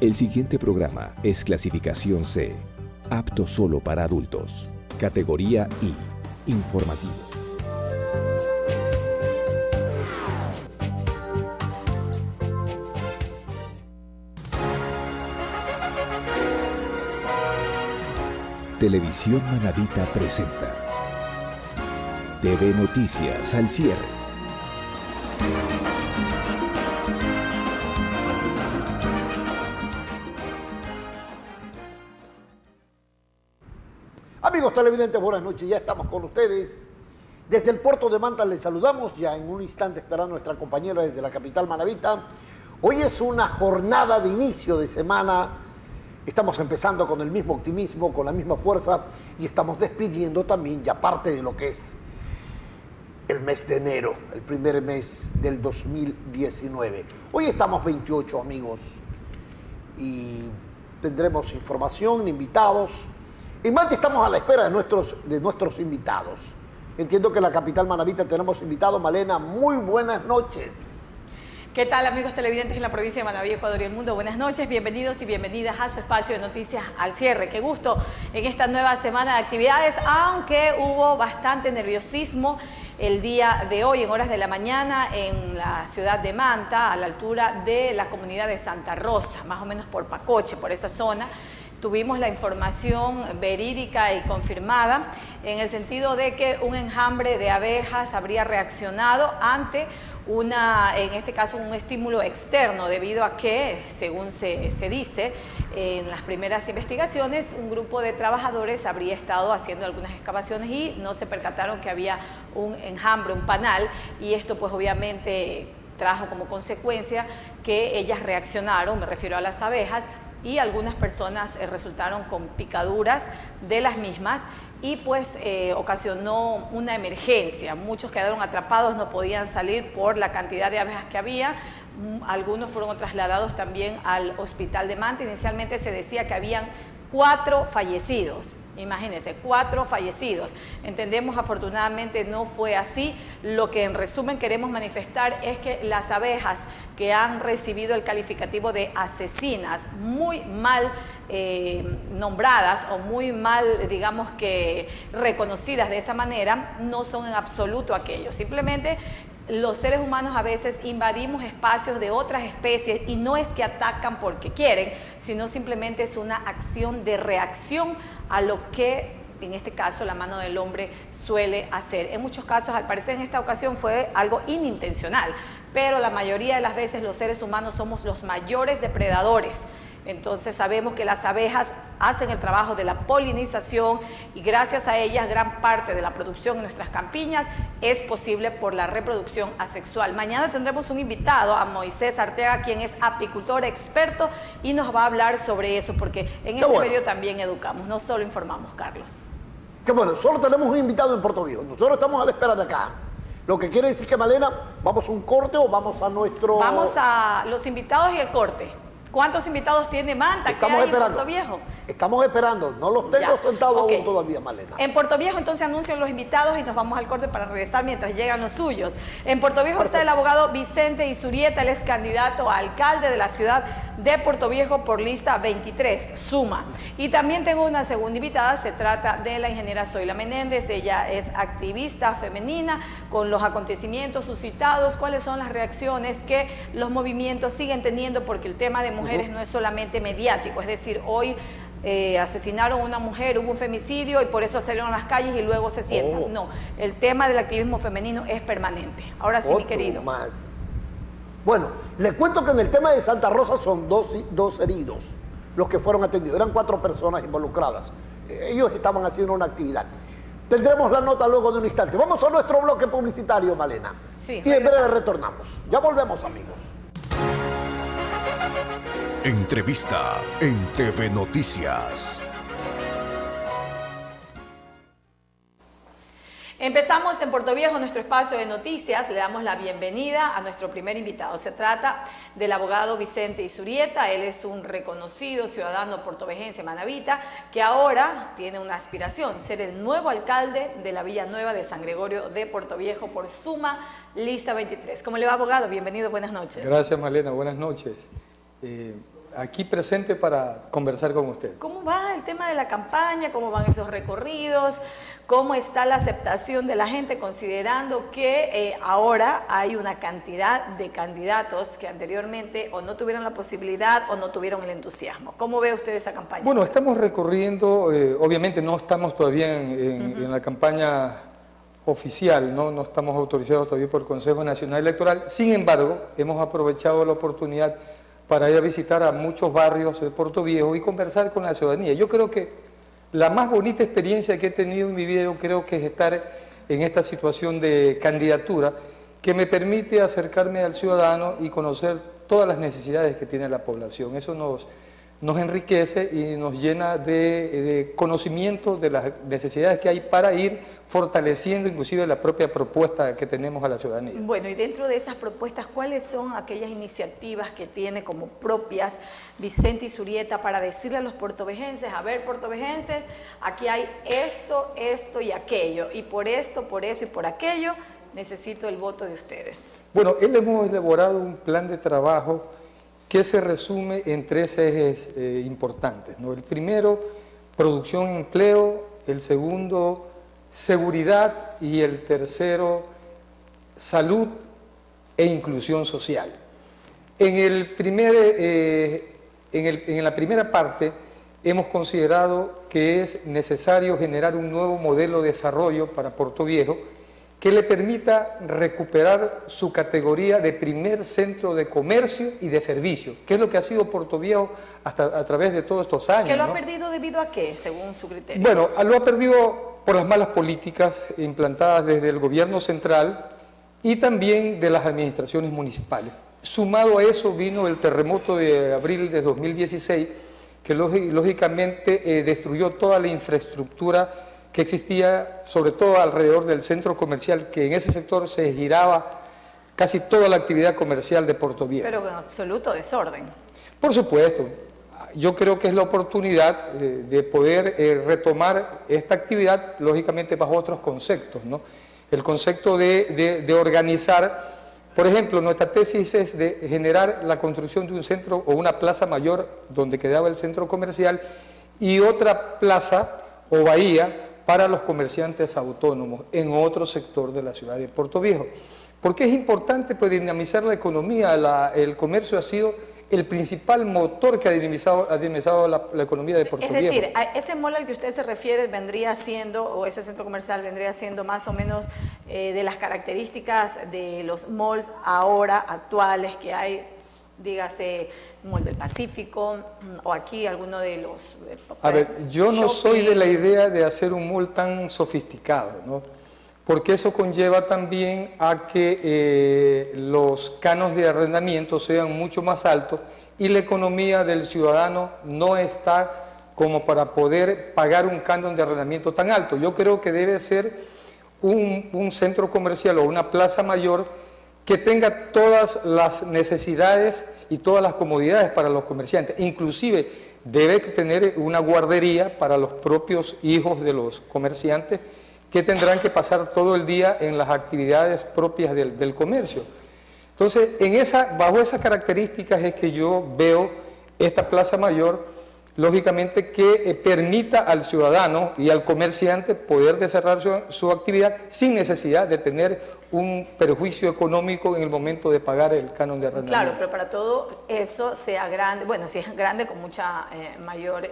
El siguiente programa es clasificación C, apto solo para adultos. Categoría I, informativo. Televisión Manabita presenta TV Noticias al cierre. Amigos televidentes, buenas noches, ya estamos con ustedes. Desde el puerto de Manta les saludamos, ya en un instante estará nuestra compañera desde la capital manabita. Hoy es una jornada de inicio de semana, estamos empezando con el mismo optimismo, con la misma fuerza y estamos despidiendo también ya parte de lo que es el mes de enero, el primer mes del 2019. Hoy estamos 28 amigos y tendremos información, invitados. Y más estamos a la espera de nuestros invitados. Entiendo que en la capital manabita tenemos invitados. Malena, muy buenas noches. ¿Qué tal, amigos televidentes en la provincia de Manabí, Ecuador y el mundo? Buenas noches, bienvenidos y bienvenidas a su espacio de noticias al cierre. Qué gusto en esta nueva semana de actividades, aunque hubo bastante nerviosismo el día de hoy, en horas de la mañana, en la ciudad de Manta, a la altura de la comunidad de Santa Rosa, más o menos por Pacoche, por esa zona. Tuvimos la información verídica y confirmada en el sentido de que un enjambre de abejas habría reaccionado ante en este caso, un estímulo externo, debido a que, según se dice, en las primeras investigaciones, un grupo de trabajadores habría estado haciendo algunas excavaciones y no se percataron que había un enjambre, un panal, y esto pues obviamente trajo como consecuencia que ellas reaccionaron, me refiero a las abejas, y algunas personas resultaron con picaduras de las mismas y pues ocasionó una emergencia. Muchos quedaron atrapados, no podían salir por la cantidad de abejas que había. Algunos fueron trasladados también al hospital de Manta. Inicialmente se decía que habían 4 fallecidos. Imagínense, 4 fallecidos. Entendemos, afortunadamente no fue así. Lo que en resumen queremos manifestar es que las abejas que han recibido el calificativo de asesinas, muy mal nombradas o muy mal, digamos que reconocidas de esa manera, no son en absoluto aquello. Simplemente los seres humanos a veces invadimos espacios de otras especies y no es que atacan porque quieren, sino simplemente es una acción de reacción a lo que en este caso la mano del hombre suele hacer. En muchos casos, al parecer en esta ocasión fue algo inintencional, pero la mayoría de las veces los seres humanos somos los mayores depredadores. Entonces sabemos que las abejas hacen el trabajo de la polinización y gracias a ellas gran parte de la producción en nuestras campiñas es posible por la reproducción asexual. Mañana tendremos un invitado, a Moisés Arteaga, quien es apicultor experto y nos va a hablar sobre eso, porque en este medio también educamos, no solo informamos, Carlos. Qué bueno, solo tenemos un invitado en Puerto Viejo, nosotros estamos a la espera de acá. Lo que quiere decir que, Malena, ¿vamos a un corte o vamos a nuestro...? Vamos a los invitados y el corte. ¿Cuántos invitados tiene Manta? Estamos esperando. En Puerto Viejo? Estamos esperando, no los tengo sentados aún todavía, Malena. En Puerto Viejo entonces anuncian los invitados y nos vamos al corte para regresar mientras llegan los suyos. En Puerto Viejo está el abogado Vicente Isurieta, él es candidato a alcalde de la ciudad de Puerto Viejo por lista 23, Suma. Y también tengo una segunda invitada, se trata de la ingeniera Zoila Menéndez, ella es activista femenina con los acontecimientos suscitados, cuáles son las reacciones que los movimientos siguen teniendo, porque el tema de mujeres no es solamente mediático, es decir, hoy asesinaron a una mujer, hubo un femicidio y por eso salieron a las calles y luego se sientan. No, el tema del activismo femenino es permanente. Ahora sí, mi querido. Bueno, le cuento que en el tema de Santa Rosa son dos heridos los que fueron atendidos. Eran 4 personas involucradas. Ellos estaban haciendo una actividad. Tendremos la nota luego de un instante. Vamos a nuestro bloque publicitario, Malena. Sí, y en breve retornamos. Ya volvemos, amigos. Entrevista en TV Noticias. Empezamos en Puerto Viejo nuestro espacio de noticias, le damos la bienvenida a nuestro primer invitado. Se trata del abogado Vicente Isurieta, él es un reconocido ciudadano puertovejense manabita que ahora tiene una aspiración, ser el nuevo alcalde de la Villa Nueva de San Gregorio de Puerto Viejo por Suma, lista 23. ¿Cómo le va, abogado? Bienvenido, buenas noches. Gracias, Malena, buenas noches. aquí presente para conversar con usted. ¿Cómo va el tema de la campaña? ¿Cómo van esos recorridos? ¿Cómo está la aceptación de la gente considerando que ahora hay una cantidad de candidatos que anteriormente o no tuvieron la posibilidad o no tuvieron el entusiasmo? ¿Cómo ve usted esa campaña? Bueno, estamos recorriendo, obviamente no estamos todavía en la campaña oficial, no estamos autorizados todavía por el Consejo Nacional Electoral. Sin embargo, hemos aprovechado la oportunidad para ir a visitar a muchos barrios de Puerto Viejo y conversar con la ciudadanía. Yo creo que la más bonita experiencia que he tenido en mi vida, yo creo que es estar en esta situación de candidatura que me permite acercarme al ciudadano y conocer todas las necesidades que tiene la población. Eso nos enriquece y nos llena de conocimiento de las necesidades que hay para ir fortaleciendo inclusive la propia propuesta que tenemos a la ciudadanía. Bueno, y dentro de esas propuestas, ¿cuáles son aquellas iniciativas que tiene como propias Vicente Izurrieta para decirle a los puertovejenses, a ver, puertovejenses, aquí hay esto, esto y aquello, y por esto, por eso y por aquello, necesito el voto de ustedes? Bueno, hemos elaborado un plan de trabajo que se resume en 3 ejes importantes, ¿no? El primero, producción y empleo; el segundo, seguridad; y el tercero, salud e inclusión social. En la primera parte hemos considerado que es necesario generar un nuevo modelo de desarrollo para Puerto Viejo que le permita recuperar su categoría de primer centro de comercio y de servicio, que es lo que ha sido Puerto Viejo a través de todos estos años. ¿Que lo ha perdido debido a qué, según su criterio? Bueno, lo ha perdido por las malas políticas implantadas desde el gobierno central y también de las administraciones municipales. Sumado a eso vino el terremoto de abril de 2016, que lógicamente destruyó toda la infraestructura que existía, sobre todo alrededor del centro comercial, que en ese sector se giraba casi toda la actividad comercial de Puerto Viejo. Pero con absoluto desorden. Por supuesto. Yo creo que es la oportunidad de poder retomar esta actividad, lógicamente bajo otros conceptos, ¿no? El concepto de organizar, por ejemplo, nuestra tesis es de generar la construcción de un centro o una plaza mayor donde quedaba el centro comercial y otra plaza o bahía para los comerciantes autónomos en otro sector de la ciudad de Puerto Viejo. Porque es importante pues, dinamizar la economía. El comercio ha sido el principal motor que ha dinamizado la economía de Puerto Viejo. Es decir, ese mall al que usted se refiere vendría siendo, o ese centro comercial vendría siendo más o menos de las características de los malls ahora actuales que hay, dígase, Mall del Pacífico, o aquí alguno de los... A ver, yo no soy de la idea de hacer un mall tan sofisticado, ¿no? Porque eso conlleva también a que los canos de arrendamiento sean mucho más altos y la economía del ciudadano no está como para poder pagar un canon de arrendamiento tan alto. Yo creo que debe ser un centro comercial o una plaza mayor que tenga todas las necesidades y todas las comodidades para los comerciantes. Inclusive debe tener una guardería para los propios hijos de los comerciantes que tendrán que pasar todo el día en las actividades propias del comercio. Entonces, bajo esas características es que yo veo esta plaza mayor, lógicamente que permita al ciudadano y al comerciante poder desarrollar su actividad sin necesidad de tener un perjuicio económico en el momento de pagar el canon de arrendamiento. Claro, pero para todo eso sea grande, bueno, si es grande con mucha mayor,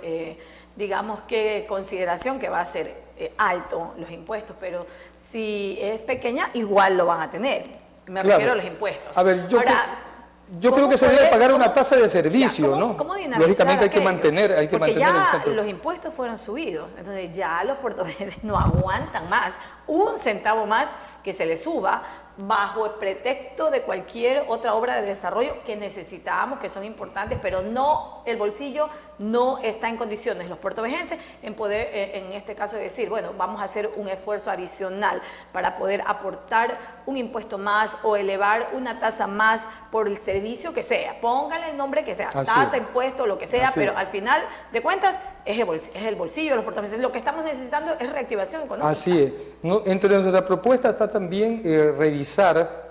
digamos que consideración que va a ser alto los impuestos, pero si es pequeña igual lo van a tener, me refiero a los impuestos. A ver, yo creo que se debe pagar una tasa de servicio, ¿no? ¿Cómo dinamizar lógicamente hay que aquello? mantener el centro. Los impuestos fueron subidos, entonces ya los portugueses no aguantan más, un centavo más que se les suba bajo el pretexto de cualquier otra obra de desarrollo que necesitamos, que son importantes, pero no, el bolsillo no está en condiciones, los puertovejenses, en poder, en este caso, decir, bueno, vamos a hacer un esfuerzo adicional para poder aportar un impuesto más o elevar una tasa más por el servicio que sea, póngale el nombre que sea, tasa, impuesto, lo que sea, pero al final de cuentas es el bolsillo de los puertovejenses. Lo que estamos necesitando es reactivación económica. Así es. Entre nuestra propuesta está también revisar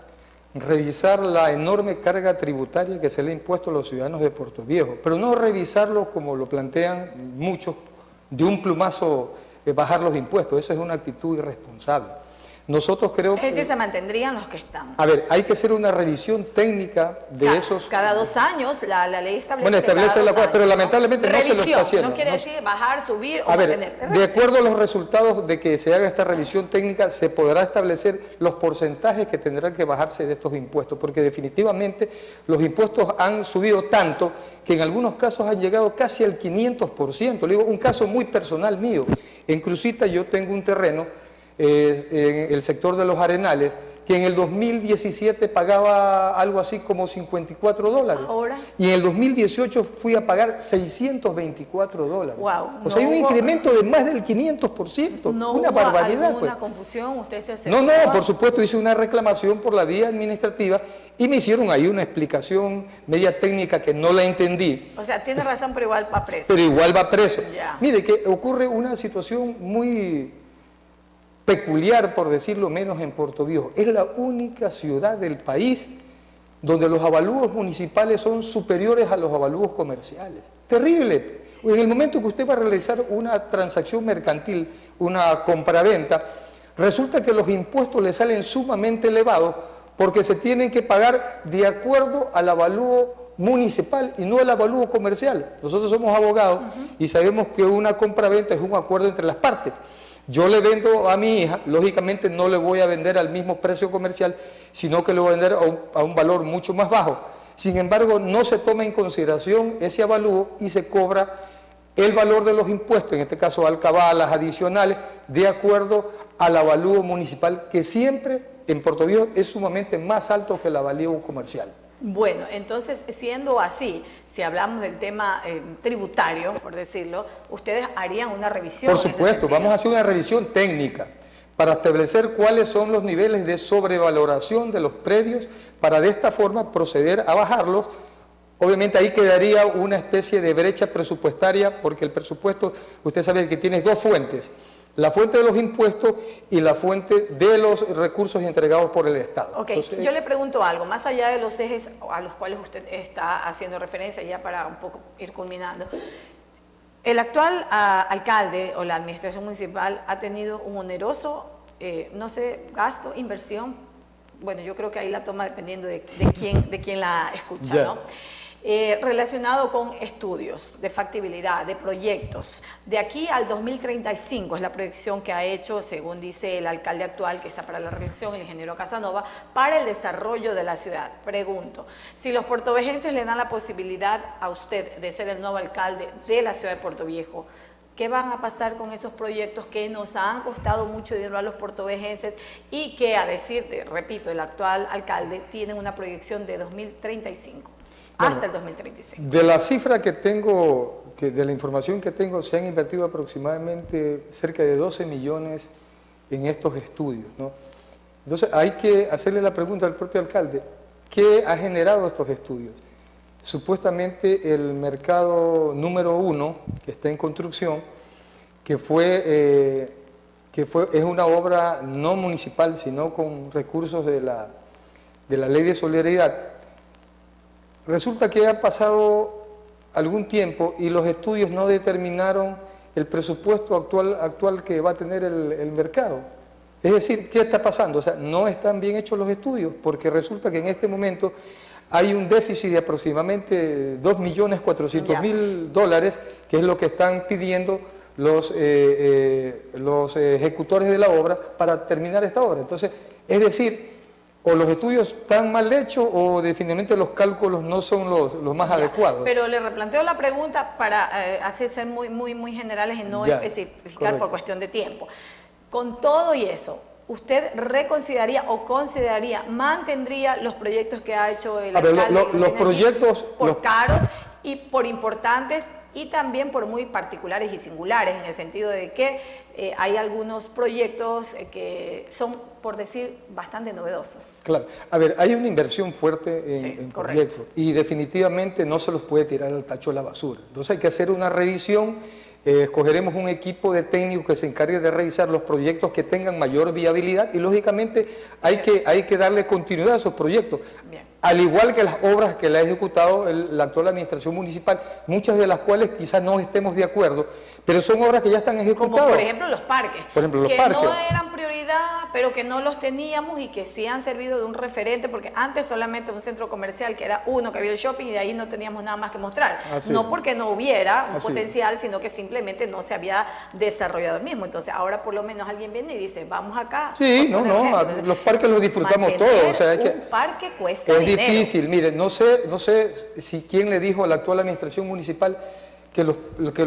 revisar la enorme carga tributaria que se le ha impuesto a los ciudadanos de Puerto Viejo, pero no revisarlo como lo plantean muchos, de un plumazo bajar los impuestos. Esa es una actitud irresponsable. Nosotros creo que... Es decir, se mantendrían los que están. A ver, hay que hacer una revisión técnica de esos... Cada 2 años, la ley establece. Bueno, establece la cosa, pero lamentablemente no se lo está haciendo. No quiere decir bajar, subir o a mantener. ver, de acuerdo a los resultados de que se haga esta revisión técnica, se podrá establecer los porcentajes que tendrán que bajarse de estos impuestos, porque definitivamente los impuestos han subido tanto que en algunos casos han llegado casi al 500%. Le digo, un caso muy personal mío. En Crucita yo tengo un terreno en el sector de los Arenales, que en el 2017 pagaba algo así como $54. Ahora. Y en el 2018 fui a pagar $624. Wow. O sea, hay un incremento de más del 500%. No una hubo barbaridad. alguna pues. confusión, usted se acercó. No, por supuesto, hice una reclamación por la vía administrativa y me hicieron ahí una explicación media técnica que no la entendí. O sea, tiene razón, pero igual va preso. Pero igual va preso. Ya. Mire, que ocurre una situación muy peculiar, por decirlo menos, en Puerto Viejo. Es la única ciudad del país donde los avalúos municipales son superiores a los avalúos comerciales. Terrible. En el momento que usted va a realizar una transacción mercantil, una compraventa, resulta que los impuestos le salen sumamente elevados porque se tienen que pagar de acuerdo al avalúo municipal y no al avalúo comercial. Nosotros somos abogados y sabemos que una compraventa es un acuerdo entre las partes. Yo le vendo a mi hija, lógicamente no le voy a vender al mismo precio comercial, sino que le voy a vender a un valor mucho más bajo. Sin embargo, no se toma en consideración ese avalúo y se cobra el valor de los impuestos, en este caso alcabalas adicionales, de acuerdo al avalúo municipal, que siempre en Puerto Viejo es sumamente más alto que el avalúo comercial. Bueno, entonces, siendo así, si hablamos del tema tributario, por decirlo, ustedes harían una revisión. Por supuesto, vamos a hacer una revisión técnica para establecer cuáles son los niveles de sobrevaloración de los predios, para de esta forma proceder a bajarlos. Obviamente ahí quedaría una especie de brecha presupuestaria, porque el presupuesto, usted sabe que tiene 2 fuentes. La fuente de los impuestos y la fuente de los recursos entregados por el Estado. Ok, entonces, yo le pregunto algo, más allá de los ejes a los cuales usted está haciendo referencia, ya para un poco ir culminando. El actual alcalde o la administración municipal ha tenido un oneroso, no sé, gasto, inversión. Bueno, yo creo que ahí la toma dependiendo de quién la escucha, ¿no? Relacionado con estudios de factibilidad, de proyectos. De aquí al 2035 es la proyección que ha hecho, según dice el alcalde actual, que está para la reelección, el ingeniero Casanova, para el desarrollo de la ciudad. Pregunto, si los puertovejenses le dan la posibilidad a usted de ser el nuevo alcalde de la ciudad de Puerto Viejo, ¿qué van a pasar con esos proyectos que nos han costado mucho dinero a los puertovejenses y que, a decir, repito, el actual alcalde, tienen una proyección de 2035? Hasta el 2035. De la cifra que tengo, de la información que tengo, se han invertido aproximadamente cerca de 12 millones en estos estudios, ¿no? Entonces hay que hacerle la pregunta al propio alcalde, ¿qué ha generado estos estudios? Supuestamente el mercado número 1, que está en construcción, es una obra no municipal, sino con recursos de la Ley de Solidaridad. Resulta que ha pasado algún tiempo y los estudios no determinaron el presupuesto actual que va a tener el mercado. Es decir, ¿qué está pasando? O sea, no están bien hechos los estudios, porque resulta que en este momento hay un déficit de aproximadamente $2.400.000, que es lo que están pidiendo los ejecutores de la obra para terminar esta obra. Entonces, es decir, o los estudios están mal hechos o definitivamente los cálculos no son los más adecuados. Pero le replanteo la pregunta para así ser muy generales y no especificar, correcto, por cuestión de tiempo. Con todo y eso, ¿usted reconsideraría o consideraría, mantendría los proyectos que ha hecho el alcalde? Los proyectos... Por caros y por importantes y también por muy particulares y singulares, en el sentido de que hay algunos proyectos que son, por decir, bastante novedosos. Claro. A ver, hay una inversión fuerte en proyectos y definitivamente no se los puede tirar al tacho de la basura. Entonces hay que hacer una revisión escogeremos un equipo de técnicos que se encargue de revisar los proyectos que tengan mayor viabilidad y lógicamente hay que darle continuidad a esos proyectos. Bien. Al igual que las obras que la ha ejecutado la actual administración municipal, muchas de las cuales quizás no estemos de acuerdo, pero son obras que ya están ejecutadas. Como por ejemplo los parques. Por ejemplo, los que parques. no eran prioridad, pero que no los teníamos y que sí han servido de un referente, porque antes solamente un centro comercial, que era uno que había el shopping, y de ahí no teníamos nada más que mostrar. Así No es. porque no hubiera un Así potencial, sino que simplemente no se había desarrollado el mismo. Entonces ahora por lo menos alguien viene y dice, vamos acá. Sí, por poner un ejemplo. no, los parques los disfrutamos Mantener todos. O sea, un parque cuesta es dinero. difícil, miren, no sé si quién le dijo a la actual administración municipal que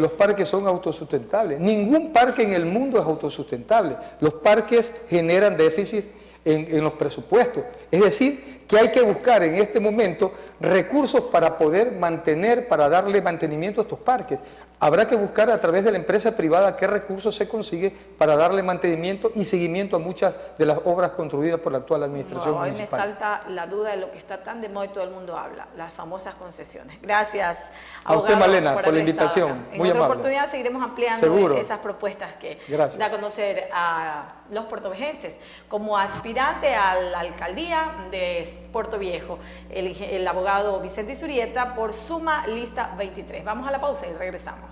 los parques son autosustentables. Ningún parque en el mundo es autosustentable. Los parques generan déficit en los presupuestos. Es decir, que hay que buscar en este momento recursos para poder mantener, para darle mantenimiento a estos parques. Habrá que buscar a través de la empresa privada qué recursos se consigue para darle mantenimiento y seguimiento a muchas de las obras construidas por la actual administración Hoy me municipal. salta la duda de lo que está tan de moda y todo el mundo habla, las famosas concesiones. Gracias, A usted, abogado, Malena, por la haber estado invitación. acá. En Muy otra amable. oportunidad seguiremos ampliando Seguro. esas propuestas que Gracias. da a conocer a los puertovejenses. Como aspirante a la alcaldía de Puerto Viejo, el abogado Vicente Isurieta por Suma Lista 23. Vamos a la pausa y regresamos.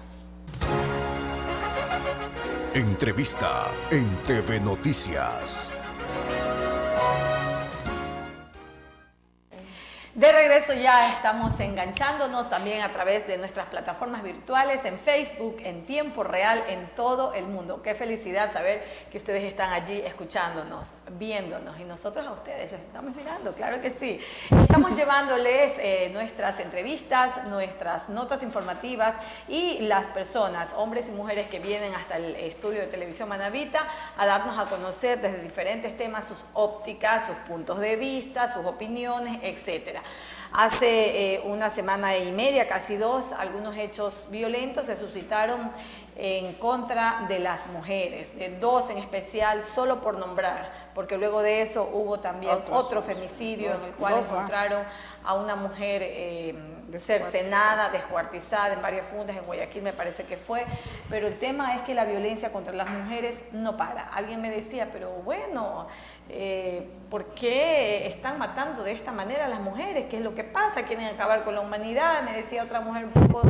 Entrevista en TV Noticias. De regreso ya estamos enganchándonos también a través de nuestras plataformas virtuales en Facebook, en tiempo real, en todo el mundo. Qué felicidad saber que ustedes están allí escuchándonos, viéndonos y nosotros a ustedes les estamos mirando, claro que sí. Estamos llevándoles nuestras entrevistas, nuestras notas informativas y las personas, hombres y mujeres que vienen hasta el estudio de Televisión Manavita a darnos a conocer desde diferentes temas sus ópticas, sus puntos de vista, sus opiniones, etcétera. Hace una semana y media, casi dos, algunos hechos violentos se suscitaron en contra de las mujeres, de dos en especial, solo por nombrar, porque luego de eso hubo también otro femicidio en el cual encontraron a una mujer cercenada, descuartizada en varias fundas, en Guayaquil me parece que fue, pero el tema es que la violencia contra las mujeres no para. Alguien me decía, pero bueno, ¿por qué están matando de esta manera a las mujeres? ¿Qué es lo que pasa? ¿Quieren acabar con la humanidad? Me decía otra mujer un poco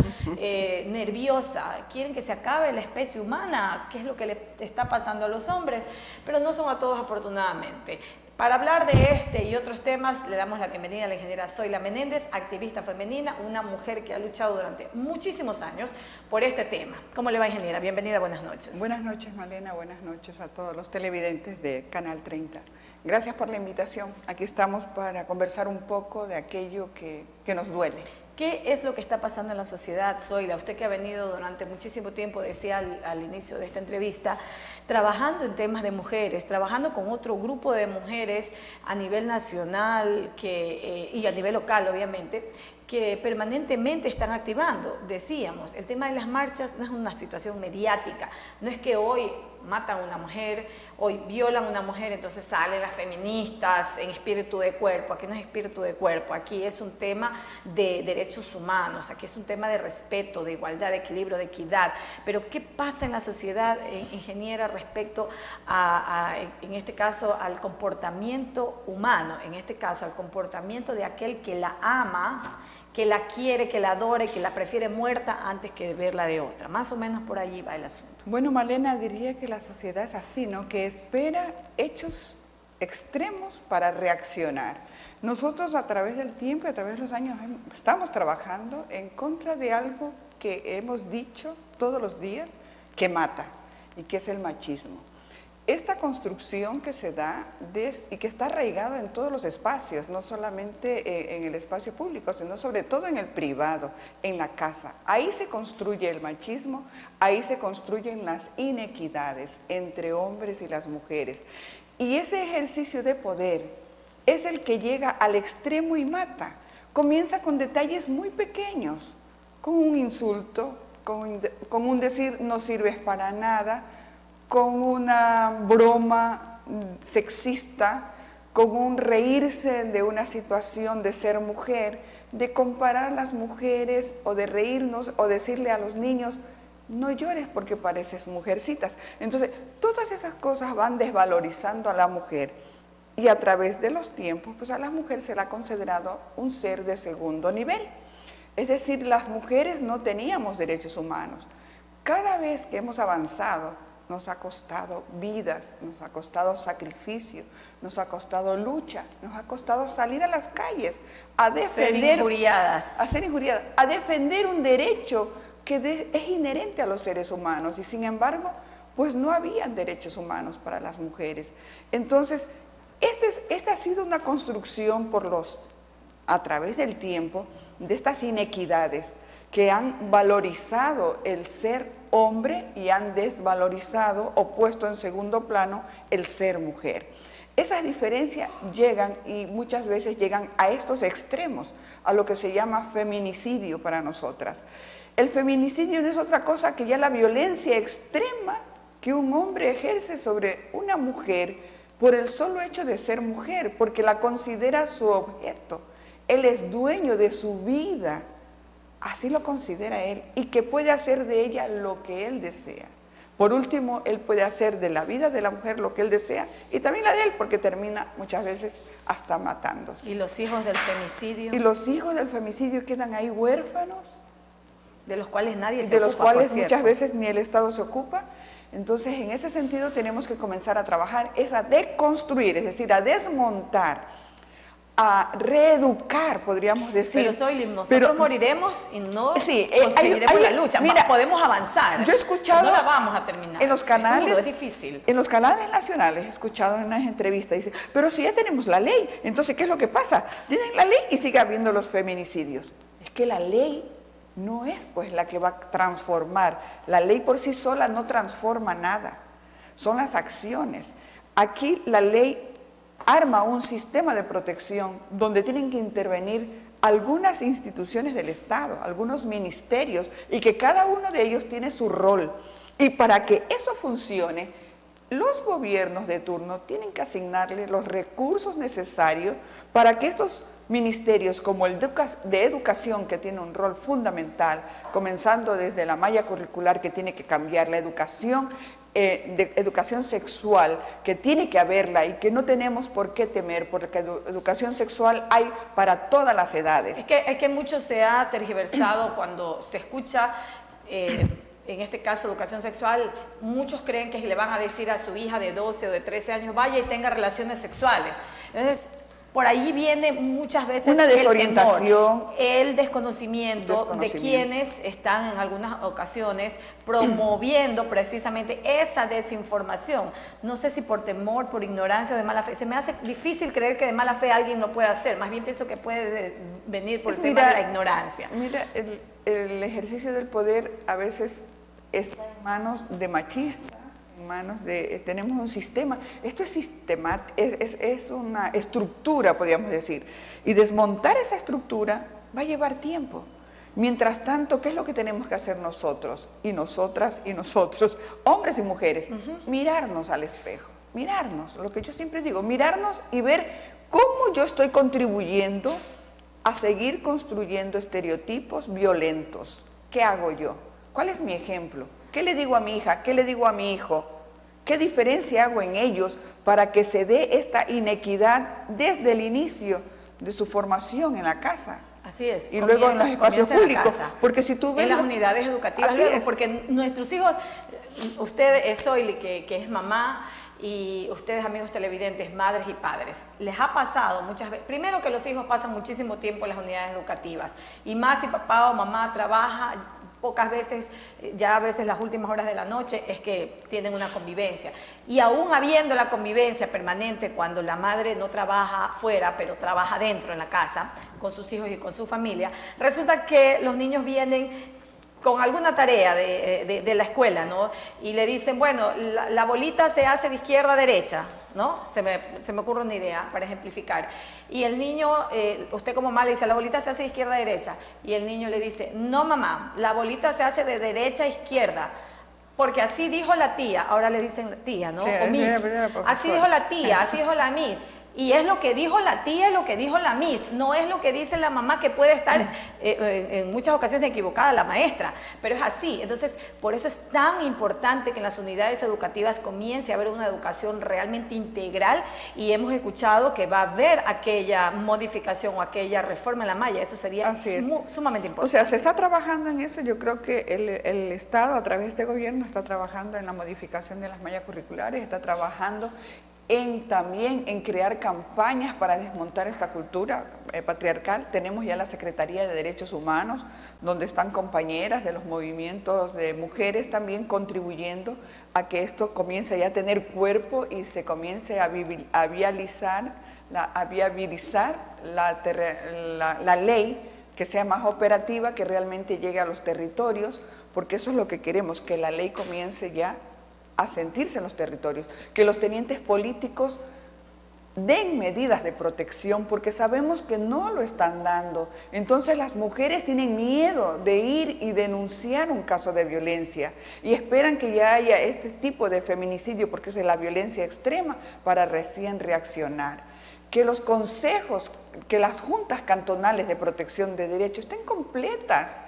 nerviosa, quieren que se acabe la especie humana, ¿qué es lo que le está pasando a los hombres? Pero no son a todos afortunadamente. Para hablar de este y otros temas, le damos la bienvenida a la ingeniera Zoila Menéndez, activista femenina, una mujer que ha luchado durante muchísimos años por este tema. ¿Cómo le va, ingeniera? Bienvenida, buenas noches. Buenas noches, Malena, buenas noches a todos los televidentes de Canal 30. Gracias por la invitación. Aquí estamos para conversar un poco de aquello que nos duele. ¿Qué es lo que está pasando en la sociedad, Zoila? Usted que ha venido durante muchísimo tiempo, decía al inicio de esta entrevista, trabajando en temas de mujeres, trabajando con otro grupo de mujeres a nivel nacional y a nivel local, obviamente, que permanentemente están activando. Decíamos, el tema de las marchas no es una situación mediática, no es que hoy matan a una mujer, hoy violan a una mujer, entonces salen las feministas en espíritu de cuerpo. Aquí no es espíritu de cuerpo, aquí es un tema de derechos humanos, aquí es un tema de respeto, de igualdad, de equilibrio, de equidad. Pero ¿qué pasa en la sociedad, ingeniera, respecto en este caso, al comportamiento humano, en este caso al comportamiento de aquel que la ama, que la quiere, que la adore, que la prefiere muerta antes que verla de otra? Más o menos por allí va el asunto. Bueno, Malena, diría que la sociedad es así, ¿no? Que espera hechos extremos para reaccionar. Nosotros a través del tiempo y a través de los años estamos trabajando en contra de algo que hemos dicho todos los días que mata, y que es el machismo. Esta construcción que se da y que está arraigada en todos los espacios, no solamente en el espacio público, sino sobre todo en el privado, en la casa. Ahí se construye el machismo, ahí se construyen las inequidades entre hombres y las mujeres. Y ese ejercicio de poder es el que llega al extremo y mata. Comienza con detalles muy pequeños, con un insulto, con un decir no sirves para nada, con una broma sexista, con un reírse de una situación de ser mujer, de comparar las mujeres o de reírnos o decirle a los niños no llores porque pareces mujercitas. Entonces, todas esas cosas van desvalorizando a la mujer y a través de los tiempos, pues a la mujer se la ha considerado un ser de segundo nivel. Es decir, las mujeres no teníamos derechos humanos. Cada vez que hemos avanzado, nos ha costado vidas, nos ha costado sacrificio, nos ha costado lucha, nos ha costado salir a las calles a defender, ser injuriadas, a defender un derecho que es inherente a los seres humanos y sin embargo, pues no habían derechos humanos para las mujeres. Entonces, esta ha sido una construcción a través del tiempo de estas inequidades que han valorizado el ser hombre y han desvalorizado o puesto en segundo plano el ser mujer. Esas diferencias llegan y muchas veces llegan a estos extremos, a lo que se llama feminicidio para nosotras. El feminicidio no es otra cosa que ya la violencia extrema que un hombre ejerce sobre una mujer por el solo hecho de ser mujer, porque la considera su objeto. Él es dueño de su vida, así lo considera él, y que puede hacer de ella lo que él desea. Por último, él puede hacer de la vida de la mujer lo que él desea, y también la de él, porque termina muchas veces hasta matándose. ¿Y los hijos del femicidio? Y los hijos del femicidio quedan ahí huérfanos, de los cuales nadie se ocupa, de los cuales muchas veces ni el Estado se ocupa. Entonces, en ese sentido tenemos que comenzar a trabajar, es a deconstruir, es decir, a desmontar, a reeducar, podríamos decir. Pero Zoily, nosotros moriremos y no conseguiremos la lucha. Mira, podemos avanzar. Yo he escuchado, no la vamos a terminar. En los canales, es difícil. En los canales nacionales he escuchado en unas entrevistas, dice, pero si ya tenemos la ley, entonces ¿qué es lo que pasa? Tienen la ley y sigue habiendo los feminicidios. Es que la ley no es pues la que va a transformar. La ley por sí sola no transforma nada. Son las acciones. Aquí la ley arma un sistema de protección donde tienen que intervenir algunas instituciones del Estado, algunos ministerios, y que cada uno de ellos tiene su rol. Y para que eso funcione, los gobiernos de turno tienen que asignarle los recursos necesarios para que estos ministerios como el de educación, que tiene un rol fundamental, comenzando desde la malla curricular que tiene que cambiar, la educación, de educación sexual, que tiene que haberla y que no tenemos por qué temer, porque educación sexual hay para todas las edades. Es que mucho se ha tergiversado cuando se escucha, en este caso educación sexual, muchos creen que le van a decir a su hija de 12 o de 13 años, vaya y tenga relaciones sexuales. Entonces, por ahí viene muchas veces una desorientación, el desconocimiento de quienes están en algunas ocasiones promoviendo precisamente esa desinformación. No sé si por temor, por ignorancia o de mala fe. Se me hace difícil creer que de mala fe alguien lo pueda hacer. Más bien pienso que puede venir por el tema de la ignorancia. Mira, el ejercicio del poder a veces está en manos de machistas, manos de, tenemos un sistema, esto es sistemático, es una estructura, podríamos decir, y desmontar esa estructura va a llevar tiempo. Mientras tanto, ¿qué es lo que tenemos que hacer nosotros, y nosotras y nosotros, hombres y mujeres? Mirarnos al espejo, mirarnos, lo que yo siempre digo, mirarnos y ver cómo yo estoy contribuyendo a seguir construyendo estereotipos violentos. ¿Qué hago yo? ¿Cuál es mi ejemplo? ¿Qué le digo a mi hija? ¿Qué le digo a mi hijo? ¿Qué diferencia hago en ellos para que se dé esta inequidad desde el inicio de su formación en la casa? Así es. Y luego en los espacios públicos. Porque si tú ves en las unidades educativas, porque nuestros hijos, usted, Zoily, que es mamá, y ustedes, amigos televidentes, madres y padres, les ha pasado muchas veces, primero que los hijos pasan muchísimo tiempo en las unidades educativas, y más si papá o mamá trabaja, pocas veces, ya a veces las últimas horas de la noche es que tienen una convivencia. Y aún habiendo la convivencia permanente cuando la madre no trabaja fuera, pero trabaja dentro en la casa, con sus hijos y con su familia, resulta que los niños vienen con alguna tarea de la escuela, ¿no? Y le dicen, bueno, la bolita se hace de izquierda a derecha, ¿no? Se me ocurre una idea para ejemplificar. Y el niño, usted como mamá le dice, la bolita se hace de izquierda a derecha. Y el niño le dice, no mamá, la bolita se hace de derecha a izquierda. Porque así dijo la tía, ahora le dicen tía, ¿no? Sí, o miss. Así dijo la tía, así dijo la miss. Y es lo que dijo la tía, es lo que dijo la Miss, no es lo que dice la mamá, que puede estar en muchas ocasiones equivocada la maestra, pero es así. Entonces, por eso es tan importante que en las unidades educativas comience a haber una educación realmente integral, y hemos escuchado que va a haber aquella modificación o aquella reforma en la malla. Eso sería sumamente importante. O sea, se está trabajando en eso. Yo creo que el Estado, a través de este gobierno, está trabajando en la modificación de las mallas curriculares, está trabajando también en crear campañas para desmontar esta cultura patriarcal. Tenemos ya la Secretaría de Derechos Humanos, donde están compañeras de los movimientos de mujeres también contribuyendo a que esto comience ya a tener cuerpo y se comience a viabilizar la ley, que sea más operativa, que realmente llegue a los territorios, porque eso es lo que queremos, que la ley comience ya a sentirse en los territorios, que los tenientes políticos den medidas de protección, porque sabemos que no lo están dando. Entonces las mujeres tienen miedo de ir y denunciar un caso de violencia y esperan que ya haya este tipo de feminicidio, porque es de la violencia extrema, para recién reaccionar. Que los consejos, que las juntas cantonales de protección de derechos estén completas.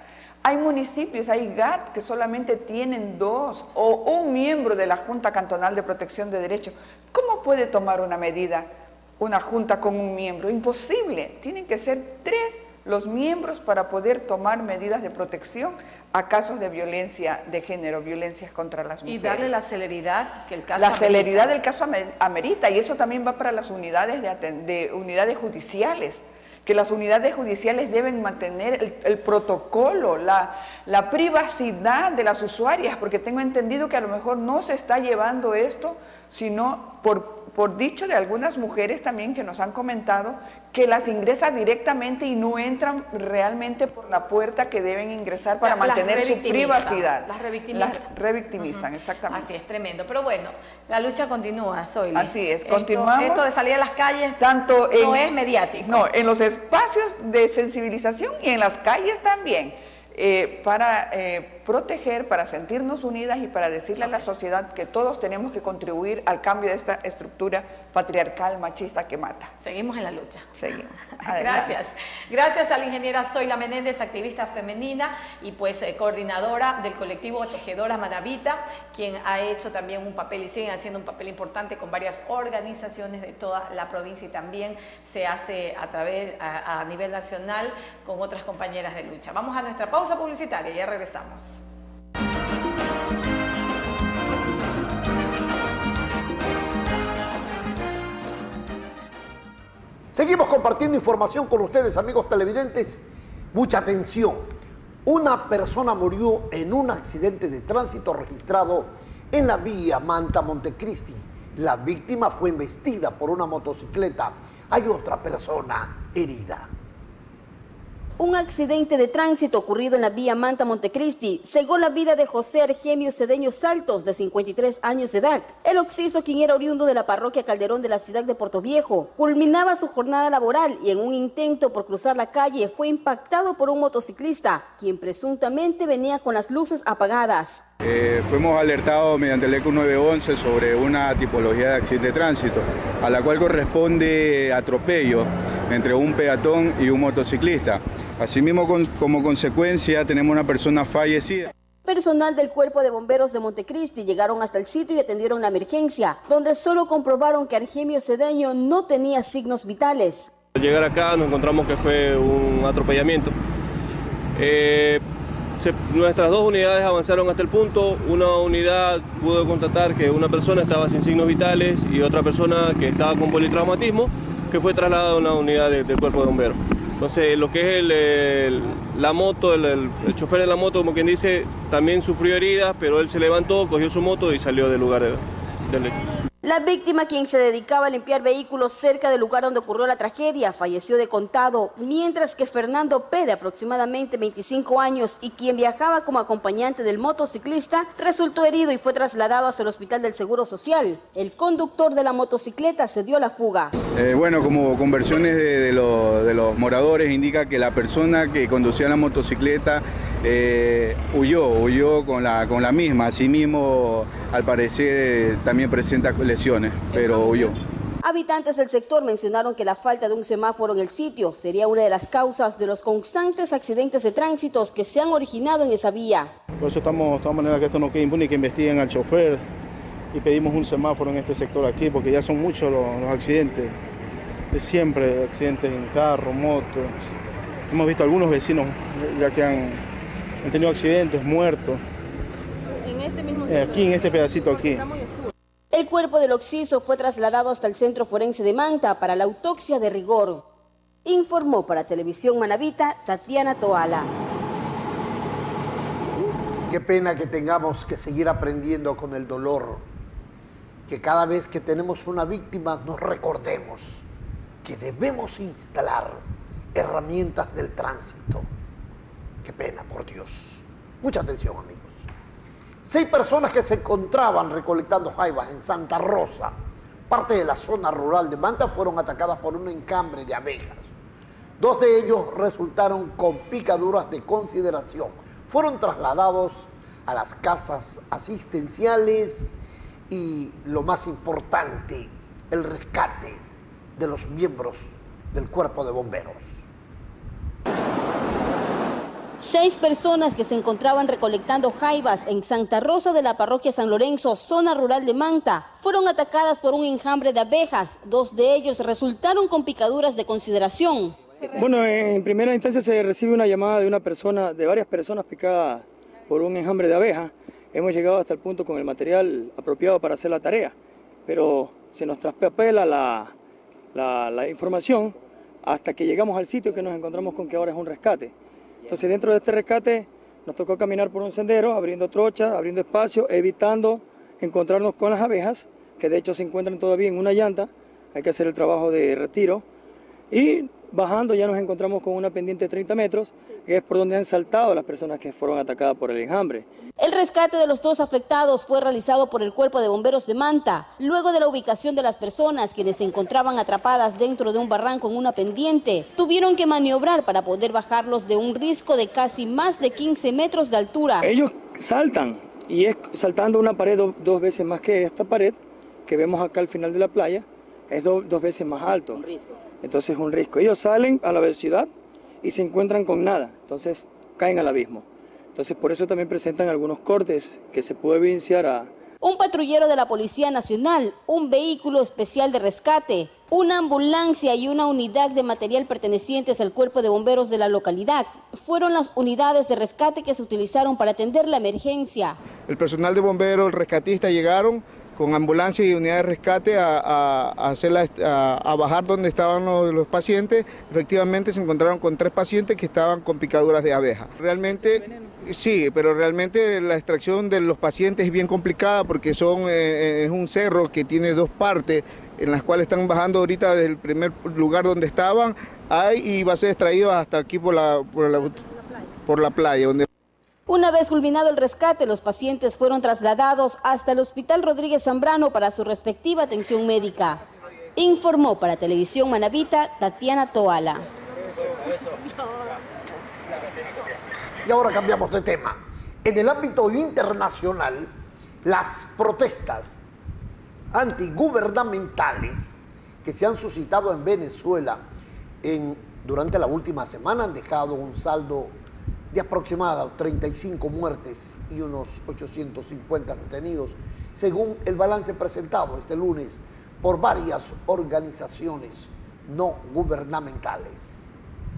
Hay municipios, hay GAT que solamente tienen 2 o un miembro de la Junta Cantonal de Protección de Derechos. ¿Cómo puede tomar una medida una junta con un miembro? Imposible. Tienen que ser 3 los miembros para poder tomar medidas de protección a casos de violencia de género, violencias contra las mujeres. Y darle la celeridad que el caso amerita. La celeridad del caso amerita, y eso también va para las unidades de unidades judiciales, que las unidades judiciales deben mantener el protocolo, la privacidad de las usuarias, porque tengo entendido que a lo mejor no se está llevando esto, sino por dicho de algunas mujeres también que nos han comentado que las ingresan directamente y no entran realmente por la puerta que deben ingresar para mantener su privacidad. Las revictimizan. Las revictimizan, exactamente. Así es, tremendo. Pero bueno, la lucha continúa, Zoily. Así es, continuamos. Esto de salir a las calles tanto no es mediático. No, en los espacios de sensibilización y en las calles también, para proteger, para sentirnos unidas y para decirle a la sociedad que todos tenemos que contribuir al cambio de esta estructura patriarcal, machista que mata. Seguimos en la lucha. Seguimos. Gracias. Gracias a la ingeniera Zoila Menéndez, activista femenina y pues coordinadora del colectivo Tejedora Manavita, quien ha hecho también un papel y sigue haciendo un papel importante con varias organizaciones de toda la provincia, y también se hace a nivel nacional con otras compañeras de lucha. Vamos a nuestra pausa publicitaria y ya regresamos. Seguimos compartiendo información con ustedes, amigos televidentes. Mucha atención. Una persona murió en un accidente de tránsito registrado en la vía Manta-Montecristi. La víctima fue embestida por una motocicleta. Hay otra persona herida. Un accidente de tránsito ocurrido en la vía Manta-Montecristi cegó la vida de José Argemio Cedeño Saltos, de 53 años de edad. El occiso, quien era oriundo de la parroquia Calderón de la ciudad de Puerto Viejo, culminaba su jornada laboral y en un intento por cruzar la calle fue impactado por un motociclista, quien presuntamente venía con las luces apagadas. Fuimos alertados mediante el ECO 911 sobre una tipología de accidente de tránsito, a la cual corresponde atropello entre un peatón y un motociclista. Asimismo, como consecuencia, tenemos una persona fallecida. Personal del Cuerpo de Bomberos de Montecristi llegaron hasta el sitio y atendieron la emergencia, donde solo comprobaron que Argemio Cedeño no tenía signos vitales. Al llegar acá nos encontramos que fue un atropellamiento. Nuestras 2 unidades avanzaron hasta el punto. Una unidad pudo constatar que una persona estaba sin signos vitales y otra persona que estaba con politraumatismo, que fue trasladada a una unidad del Cuerpo de Bomberos. Entonces, lo que es la moto, el chofer de la moto, como quien dice, también sufrió heridas, pero él se levantó, cogió su moto y salió del lugar del hecho. La víctima, quien se dedicaba a limpiar vehículos cerca del lugar donde ocurrió la tragedia, falleció de contado, mientras que Fernando P., de aproximadamente 25 años y quien viajaba como acompañante del motociclista, resultó herido y fue trasladado hasta el Hospital del Seguro Social. El conductor de la motocicleta se dio a la fuga. Bueno, como conversiones de los moradores, indica que la persona que conducía la motocicleta huyó con la misma. Asimismo, al parecer también presenta lesiones, pero huyó. Habitantes del sector mencionaron que la falta de un semáforo en el sitio sería una de las causas de los constantes accidentes de tránsito que se han originado en esa vía. Por eso estamos de todas maneras que esto no quede impune y que investiguen al chofer y pedimos un semáforo en este sector aquí porque ya son muchos los accidentes. Es siempre accidentes en carro, moto. Hemos visto algunos vecinos ya que han tenido accidentes, muertos. ¿En este mismo aquí, en este pedacito aquí. El cuerpo del occiso fue trasladado hasta el Centro Forense de Manta para la autopsia de rigor. Informó para Televisión Manabita Tatiana Toala. Qué pena que tengamos que seguir aprendiendo con el dolor. Que cada vez que tenemos una víctima nos recordemos que debemos instalar herramientas del tránsito. Qué pena, por Dios. Mucha atención, amigos. 6 personas que se encontraban recolectando jaivas en Santa Rosa, parte de la zona rural de Manta, fueron atacadas por un enjambre de abejas. 2 de ellos resultaron con picaduras de consideración. Fueron trasladados a las casas asistenciales y, lo más importante, el rescate de los miembros del Cuerpo de Bomberos. 6 personas que se encontraban recolectando jaivas en Santa Rosa de la parroquia San Lorenzo, zona rural de Manta, fueron atacadas por un enjambre de abejas. 2 de ellos resultaron con picaduras de consideración. Bueno, en primera instancia se recibe una llamada de varias personas picadas por un enjambre de abejas. Hemos llegado hasta el punto con el material apropiado para hacer la tarea, pero se nos traspapela la información hasta que llegamos al sitio que nos encontramos con que ahora es un rescate. Entonces, dentro de este rescate nos tocó caminar por un sendero, abriendo trochas, abriendo espacio, evitando encontrarnos con las abejas, que de hecho se encuentran todavía en una llanta. Hay que hacer el trabajo de retiro. Y bajando ya nos encontramos con una pendiente de 30 metros, que es por donde han saltado las personas que fueron atacadas por el enjambre. El rescate de los 2 afectados fue realizado por el Cuerpo de Bomberos de Manta, luego de la ubicación de las personas quienes se encontraban atrapadas dentro de un barranco en una pendiente. Tuvieron que maniobrar para poder bajarlos de un risco de casi más de 15 metros de altura. Ellos saltan, y es saltando una pared 2 veces más que esta pared que vemos acá al final de la playa, es 2 veces más alto. Un riesgo. Entonces es un riesgo. Ellos salen a la velocidad y se encuentran con nada, entonces caen al abismo. Entonces por eso también presentan algunos cortes que se puede evidenciar a... Un patrullero de la Policía Nacional, un vehículo especial de rescate, una ambulancia y una unidad de material pertenecientes al Cuerpo de Bomberos de la localidad fueron las unidades de rescate que se utilizaron para atender la emergencia. El personal de bomberos, el rescatista llegaron con ambulancia y unidad de rescate a bajar donde estaban los pacientes. Efectivamente se encontraron con 3 pacientes que estaban con picaduras de abeja. Realmente, sí, pero realmente la extracción de los pacientes es bien complicada porque es un cerro que tiene 2 partes en las cuales están bajando ahorita desde el primer lugar donde estaban y va a ser extraído hasta aquí por la playa. Una vez culminado el rescate, los pacientes fueron trasladados hasta el Hospital Rodríguez Zambrano para su respectiva atención médica. Informó para Televisión Manabita Tatiana Toala. Y ahora cambiamos de tema. En el ámbito internacional, las protestas antigubernamentales que se han suscitado en Venezuela durante la última semana han dejado un saldo de aproximadamente 35 muertes y unos 850 detenidos, según el balance presentado este lunes por varias organizaciones no gubernamentales.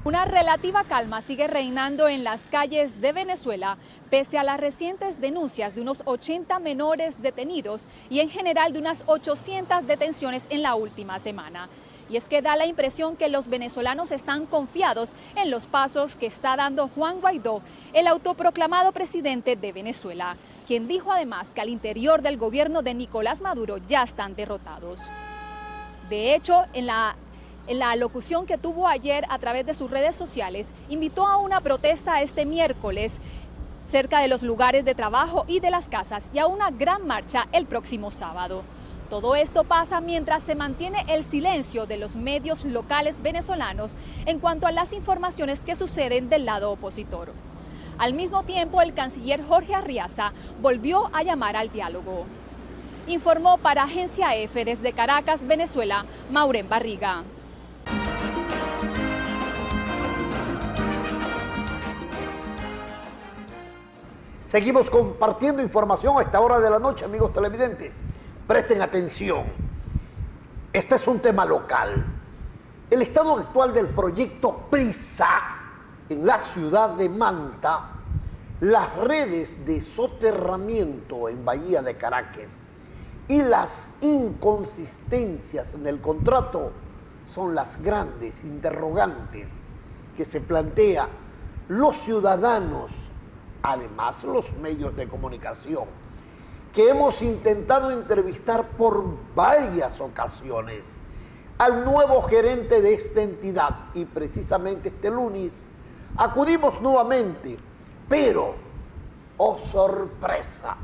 Una relativa calma sigue reinando en las calles de Venezuela, pese a las recientes denuncias de unos 80 menores detenidos y en general de unas 800 detenciones en la última semana. Y es que da la impresión que los venezolanos están confiados en los pasos que está dando Juan Guaidó, el autoproclamado presidente de Venezuela, quien dijo además que al interior del gobierno de Nicolás Maduro ya están derrotados. De hecho, en la locución que tuvo ayer a través de sus redes sociales, invitó a una protesta este miércoles cerca de los lugares de trabajo y de las casas y a una gran marcha el próximo sábado. Todo esto pasa mientras se mantiene el silencio de los medios locales venezolanos en cuanto a las informaciones que suceden del lado opositor. Al mismo tiempo, el canciller Jorge Arriaza volvió a llamar al diálogo. Informó para Agencia F desde Caracas, Venezuela, Maureen Barriga. Seguimos compartiendo información a esta hora de la noche, amigos televidentes. Presten atención. Este es un tema local. El estado actual del proyecto PRISA en la ciudad de Manta, las redes de soterramiento en Bahía de Caracas y las inconsistencias en el contrato son las grandes interrogantes que se plantean los ciudadanos, además los medios de comunicación, que hemos intentado entrevistar por varias ocasiones al nuevo gerente de esta entidad, y precisamente este lunes acudimos nuevamente, pero, oh sorpresa,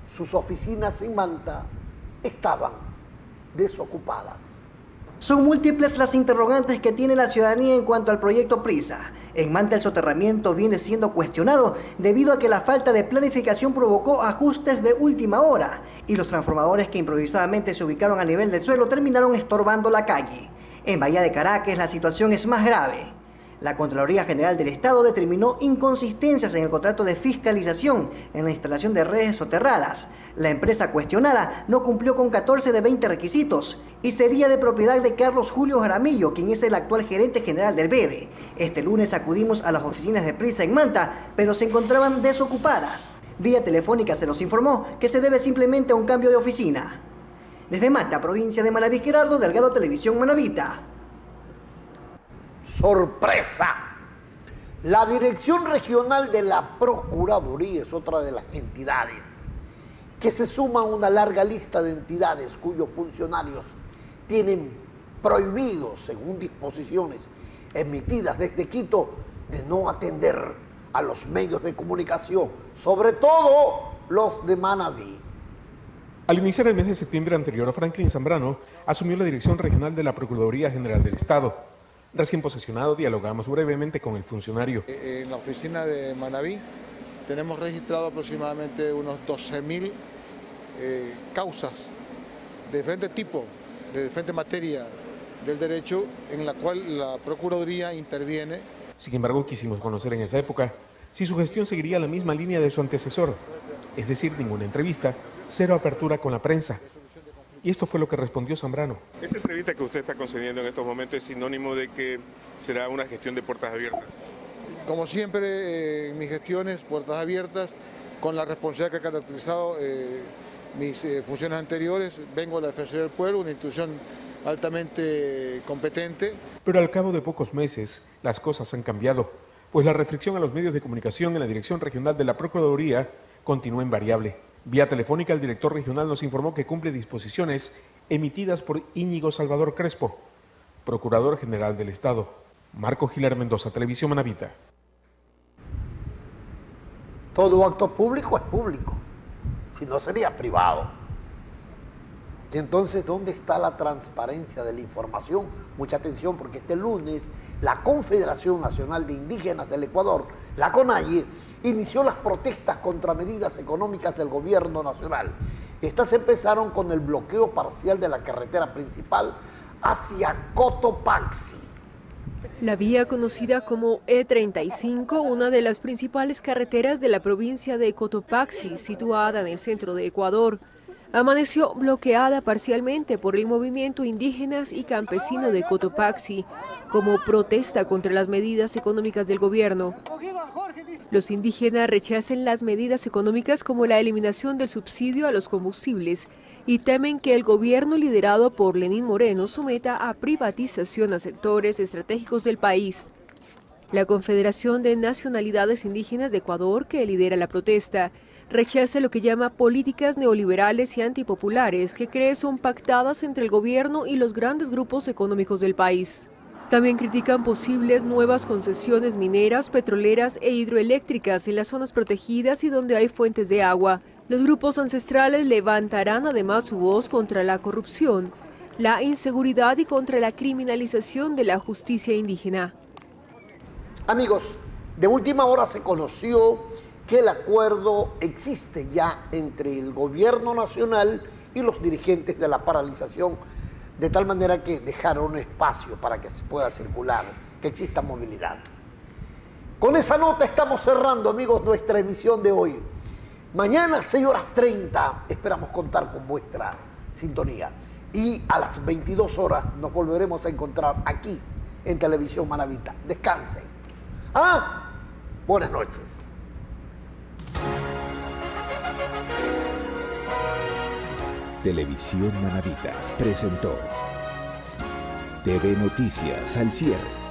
sus oficinas en Manta estaban desocupadas. Son múltiples las interrogantes que tiene la ciudadanía en cuanto al proyecto PRISA. En Manta el soterramiento viene siendo cuestionado debido a que la falta de planificación provocó ajustes de última hora y los transformadores que improvisadamente se ubicaron a nivel del suelo terminaron estorbando la calle. En Bahía de Caracas la situación es más grave. La Contraloría General del Estado determinó inconsistencias en el contrato de fiscalización en la instalación de redes soterradas. La empresa cuestionada no cumplió con 14 de 20 requisitos y sería de propiedad de Carlos Julio Jaramillo, quien es el actual gerente general del BEDE. Este lunes acudimos a las oficinas de PRISA en Manta, pero se encontraban desocupadas. Vía telefónica se nos informó que se debe simplemente a un cambio de oficina. Desde Manta, provincia de Manabí, Gerardo Delgado, Televisión Manabita. ¡Sorpresa! La Dirección Regional de la Procuraduría es otra de las entidades que se suma a una larga lista de entidades cuyos funcionarios tienen prohibido, según disposiciones emitidas desde Quito, de no atender a los medios de comunicación, sobre todo los de Manabí. Al iniciar el mes de septiembre anterior, Franklin Zambrano asumió la Dirección Regional de la Procuraduría General del Estado. Recién posesionado, dialogamos brevemente con el funcionario. En la oficina de Manabí tenemos registrado aproximadamente unos 12.000 causas de diferente tipo, de diferente materia del derecho, en la cual la Procuraduría interviene. Sin embargo, quisimos conocer en esa época si su gestión seguiría la misma línea de su antecesor, es decir, ninguna entrevista, cero apertura con la prensa. Y esto fue lo que respondió Zambrano. Esta entrevista que usted está concediendo en estos momentos es sinónimo de que será una gestión de puertas abiertas. Como siempre, en mis gestiones, puertas abiertas, con la responsabilidad que ha caracterizado mis funciones anteriores. Vengo a la Defensoría del Pueblo, una institución altamente competente. Pero al cabo de pocos meses, las cosas han cambiado, pues la restricción a los medios de comunicación en la Dirección Regional de la Procuraduría continúa invariable. Vía telefónica, el director regional nos informó que cumple disposiciones emitidas por Íñigo Salvador Crespo, Procurador General del Estado. Marco Gilar Mendoza, Televisión Manabita. Todo acto público es público, si no sería privado. Y entonces, ¿dónde está la transparencia de la información? Mucha atención, porque este lunes la Confederación Nacional de Indígenas del Ecuador, la CONAIE, inició las protestas contra medidas económicas del gobierno nacional. Estas empezaron con el bloqueo parcial de la carretera principal hacia Cotopaxi. La vía conocida como E35, una de las principales carreteras de la provincia de Cotopaxi, situada en el centro de Ecuador, amaneció bloqueada parcialmente por el movimiento indígenas y campesino de Cotopaxi, como protesta contra las medidas económicas del gobierno. Los indígenas rechazan las medidas económicas como la eliminación del subsidio a los combustibles y temen que el gobierno liderado por Lenín Moreno someta a privatización a sectores estratégicos del país. La Confederación de Nacionalidades Indígenas de Ecuador, que lidera la protesta, rechaza lo que llama políticas neoliberales y antipopulares que cree son pactadas entre el gobierno y los grandes grupos económicos del país. También critican posibles nuevas concesiones mineras, petroleras e hidroeléctricas en las zonas protegidas y donde hay fuentes de agua. Los grupos ancestrales levantarán además su voz contra la corrupción, la inseguridad y contra la criminalización de la justicia indígena. Amigos, de última hora se conoció que el acuerdo existe ya entre el gobierno nacional y los dirigentes de la paralización, de tal manera que dejaron espacio para que se pueda circular, que exista movilidad. Con esa nota estamos cerrando, amigos, nuestra emisión de hoy. Mañana, 6:30, esperamos contar con vuestra sintonía. Y a las 22 horas nos volveremos a encontrar aquí en Televisión Manavita. Descansen. Buenas noches. Televisión Manavita presentó TV Noticias al cierre.